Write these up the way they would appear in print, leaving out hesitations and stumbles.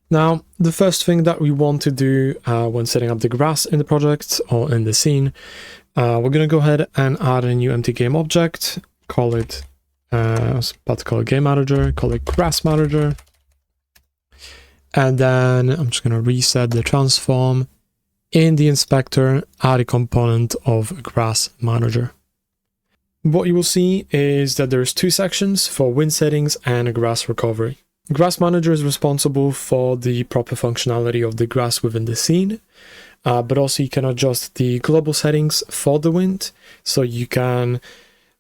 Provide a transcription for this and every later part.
Now, the first thing that we want to do when setting up the grass in the project or in the scene, we're going to go ahead and add a new empty game object, call it, I was about to call it game manager, call it grass manager. And then I'm just going to reset the transform. In the inspector, add a component of grass manager. What you will see is that there's two sections for wind settings and a grass recovery. Grass manager is responsible for the proper functionality of the grass within the scene, but also you can adjust the global settings for the wind. So you can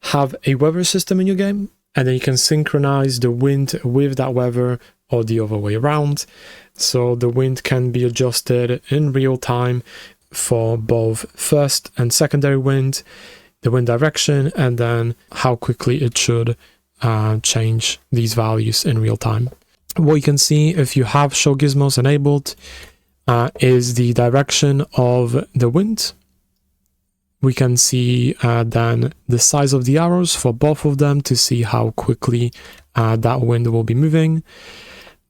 have a weather system in your game, and then you can synchronize the wind with that weather or the other way around. So the wind can be adjusted in real time for both first and secondary wind, the wind direction, and then how quickly it should change these values in real time. What you can see if you have show gizmos enabled is the direction of the wind. We can see then the size of the arrows for both of them to see how quickly that wind will be moving,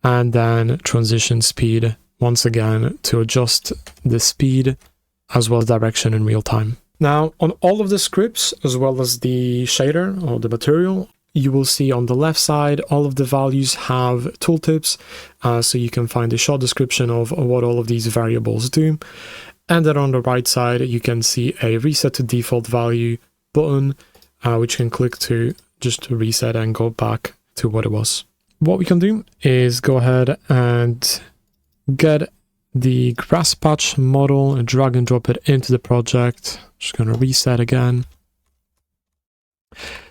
and then transition speed once again to adjust the speed as well as direction in real time. Now, on all of the scripts as well as the shader or the material, you will see on the left side all of the values have tooltips, so you can find a short description of what all of these variables do. And then on the right side, you can see a reset to default value button, which you can click to just reset and go back to what it was. What we can do is go ahead and get the grass patch model and drag and drop it into the project. Just going to reset again.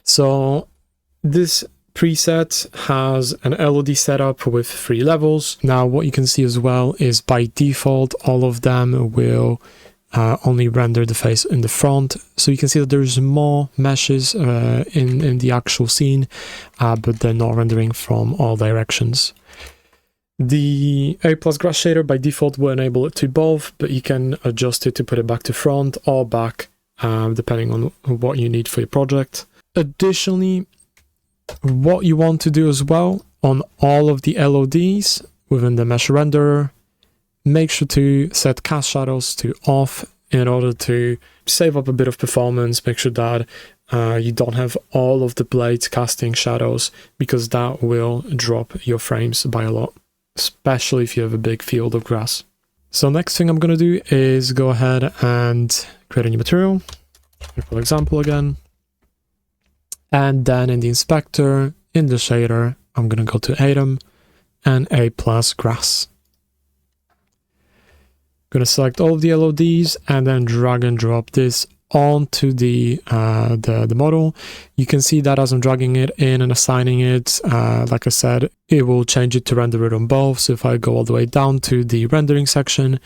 So this preset has an LOD setup with 3 levels. Now what you can see as well is by default all of them will only render the face in the front, so you can see that there's more meshes in the actual scene, but they're not rendering from all directions. The A+ grass shader by default will enable it to both, but you can adjust it to put it back to front or back depending on what you need for your project. Additionally, what you want to do as well on all of the LODs within the mesh renderer, make sure to set cast shadows to off in order to save up a bit of performance. Make sure that you don't have all of the blades casting shadows, because that will drop your frames by a lot, especially if you have a big field of grass. So next thing I'm going to do is go ahead and create a new material, for example again. And then in the inspector, in the shader, I'm going to go to Atom and A+ grass. I'm going to select all of the LODs and then drag and drop this onto the model. You can see that as I'm dragging it in and assigning it, like I said, it will change it to render it on both. So if I go all the way down to the rendering section,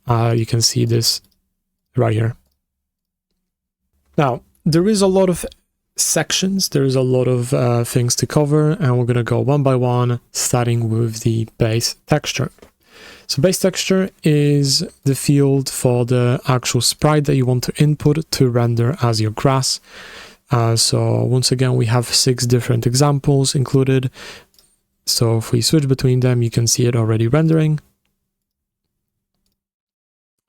you can see this right here. Now, there is a lot of sections, there's a lot of things to cover, and we're going to go one by one, starting with the base texture. So base texture is the field for the actual sprite that you want to input to render as your grass. So once again, we have 6 different examples included. So if we switch between them, you can see it already rendering.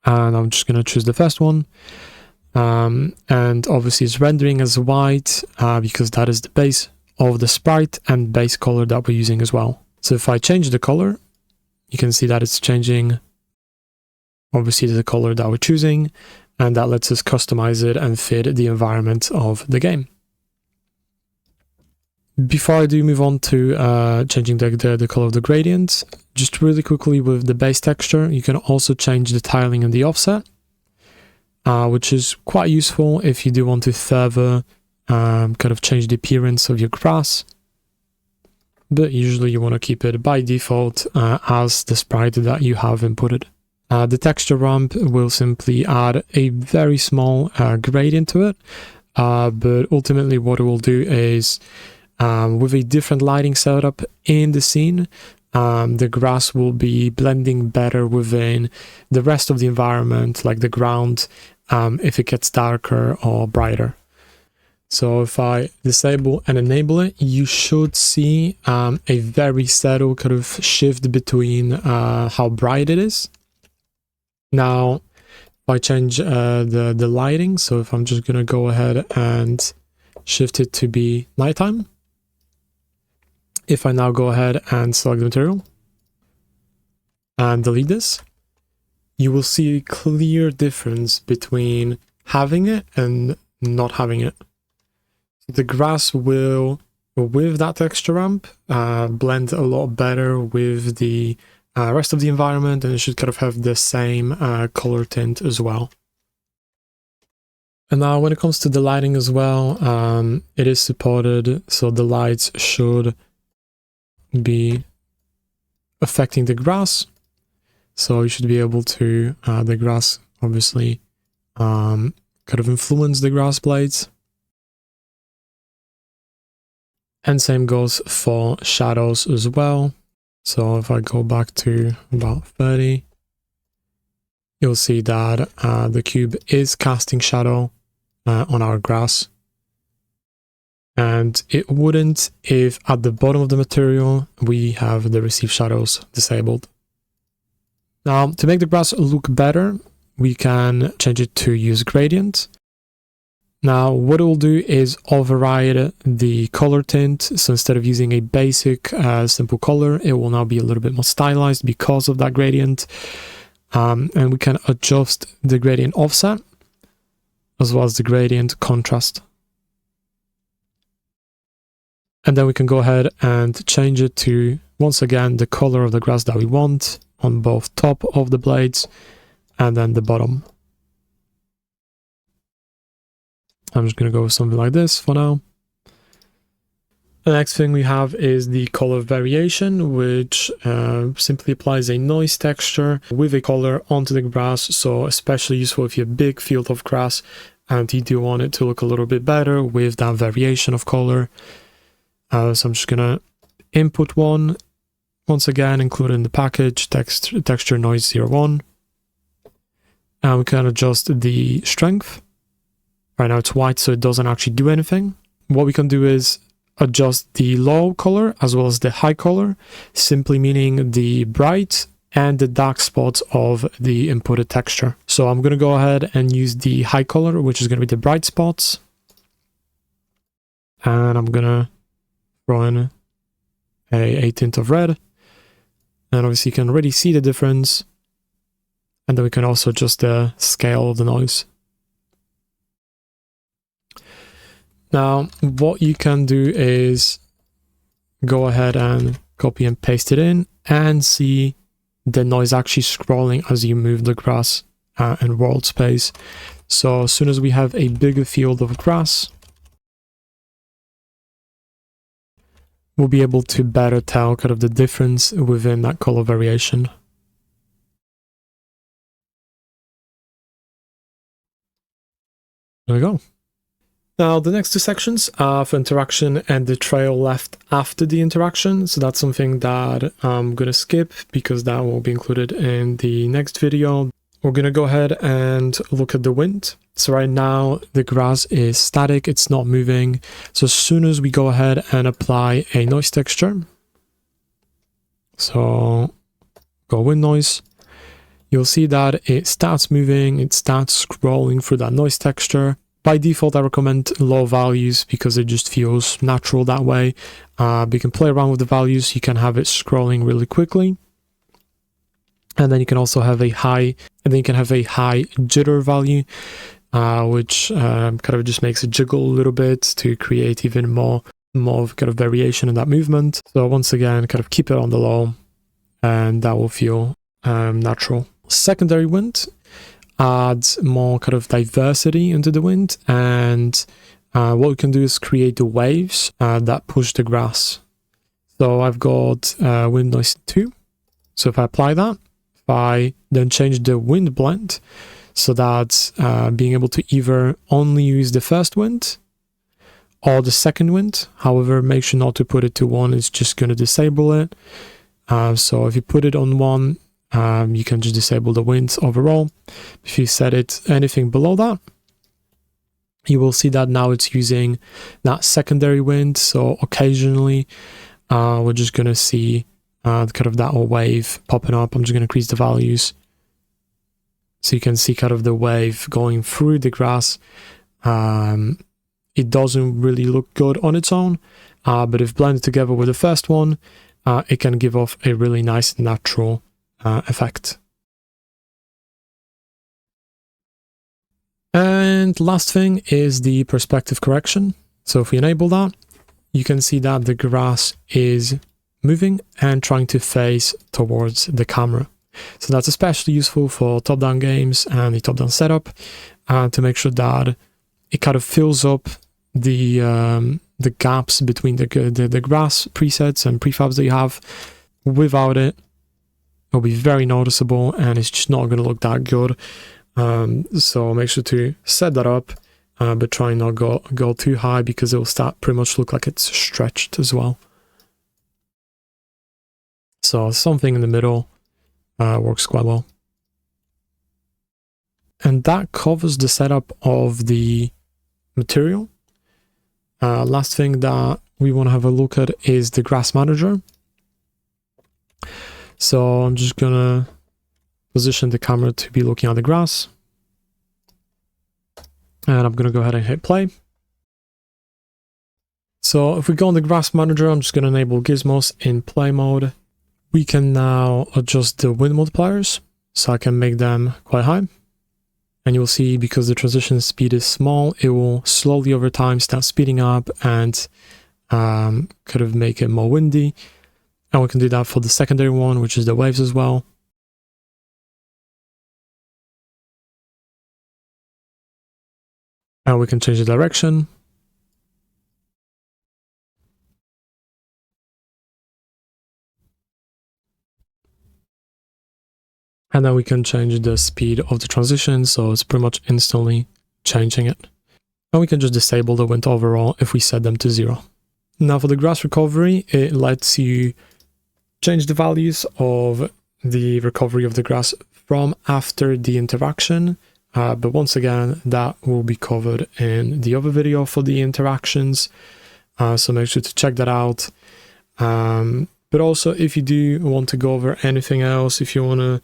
And I'm just going to choose the first one. And obviously it's rendering as white because that is the base of the sprite and base color that we're using as well. So if I change the color, you can see that it's changing obviously the color that we're choosing, and that lets us customize it and fit the environment of the game. Before I do move on to changing the color of the gradient, just really quickly with the base texture, you can also change the tiling and the offset, which is quite useful if you do want to further kind of change the appearance of your grass. But usually you want to keep it by default as the sprite that you have inputted. The texture ramp will simply add a very small gradient to it, but ultimately what it will do is with a different lighting setup in the scene, the grass will be blending better within the rest of the environment, like the ground, if it gets darker or brighter. So if I disable and enable it, you should see a very subtle kind of shift between how bright it is. Now, if I change the lighting, so if I'm just going to go ahead and shift it to be nighttime. If I now go ahead and select the material and delete this, you will see a clear difference between having it and not having it. The grass will, with that texture ramp, blend a lot better with the rest of the environment, and it should kind of have the same color tint as well. And now when it comes to the lighting as well, it is supported, so the lights should be affecting the grass. So you should be able to, the grass obviously kind of influence the grass blades. And same goes for shadows as well. So if I go back to about 30, you'll see that the cube is casting shadow on our grass. And it wouldn't if at the bottom of the material we have the receive shadows disabled. Now, to make the grass look better, we can change it to use gradient. Now, what it will do is override the color tint. So instead of using a basic simple color, it will now be a little bit more stylized because of that gradient. And we can adjust the gradient offset as well as the gradient contrast. And then we can go ahead and change it to, once again, the color of the grass that we want on both top of the blades and then the bottom. I'm just going to go with something like this for now. The next thing we have is the color variation, which simply applies a noise texture with a color onto the grass. So especially useful if you have a big field of grass and you do want it to look a little bit better with that variation of color. So I'm just going to input one, once again, include in the package, texture noise 01. And we can adjust the strength. Right now it's white, so it doesn't actually do anything. What we can do is adjust the low color as well as the high color, simply meaning the bright and the dark spots of the inputted texture. So I'm going to go ahead and use the high color, which is going to be the bright spots. And I'm going to throw in a tint of red. And obviously you can already see the difference. And then we can also adjust the scale of the noise. Now, what you can do is go ahead and copy and paste it in and see the noise actually scrolling as you move the grass in world space. So as soon as we have a bigger field of grass, we'll be able to better tell kind of the difference within that color variation. There we go. Now, the next two sections are for interaction and the trail left after the interaction. So that's something that I'm going to skip because that will be included in the next video. We're going to go ahead and look at the wind. So right now the grass is static, it's not moving. So as soon as we go ahead and apply a noise texture, so go wind noise, you'll see that it starts moving, it starts scrolling through that noise texture. By default, I recommend low values because it just feels natural that way. But you can play around with the values. You can have it scrolling really quickly. And then you can also have a high, jitter value, which kind of just makes it jiggle a little bit to create even more of kind of variation in that movement. So once again, kind of keep it on the low and that will feel natural. Secondary wind adds more kind of diversity into the wind, and what we can do is create the waves that push the grass. So I've got wind noise 2. So if I apply that, if I then change the wind blend so that being able to either only use the first wind or the second wind, however, make sure not to put it to 1, it's just going to disable it. So if you put it on 1, you can just disable the winds overall. If you set it anything below that, you will see that now it's using that secondary wind. So occasionally we're just going to see kind of that wave popping up. I'm just going to increase the values so you can see kind of the wave going through the grass. It doesn't really look good on its own, but if blended together with the first one, it can give off a really nice natural effect. And last thing is the perspective correction. So if we enable that, you can see that the grass is moving and trying to face towards the camera. So that's especially useful for top-down games and the top-down setup to make sure that it kind of fills up the gaps between the grass presets and prefabs that you have. Without it, it'll be very noticeable and it's just not going to look that good. So make sure to set that up, but try not go too high because it will start pretty much look like it's stretched as well. So something in the middle works quite well. And that covers the setup of the material. Last thing that we want to have a look at is the grass manager. So I'm just gonna position the camera to be looking at the grass. And I'm gonna go ahead and hit play. So if we go on the grass manager, I'm just gonna enable gizmos in play mode. We can now adjust the wind multipliers, so I can make them quite high. And you'll see because the transition speed is small, it will slowly over time start speeding up and kind of make it more windy. And we can do that for the secondary one, which is the waves as well. And we can change the direction. And then we can change the speed of the transition, so it's pretty much instantly changing it. And we can just disable the wind overall if we set them to 0. Now for the grass recovery, it lets you change the values of the recovery of the grass from after the interaction. But once again, that will be covered in the other video for the interactions. So make sure to check that out. But also, if you do want to go over anything else, if you want to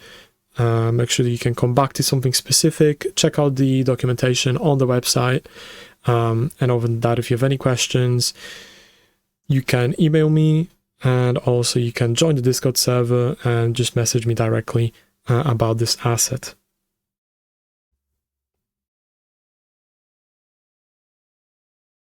make sure that you can come back to something specific, check out the documentation on the website. And other than that, if you have any questions, you can email me, and also you can join the Discord server and just message me directly about this asset.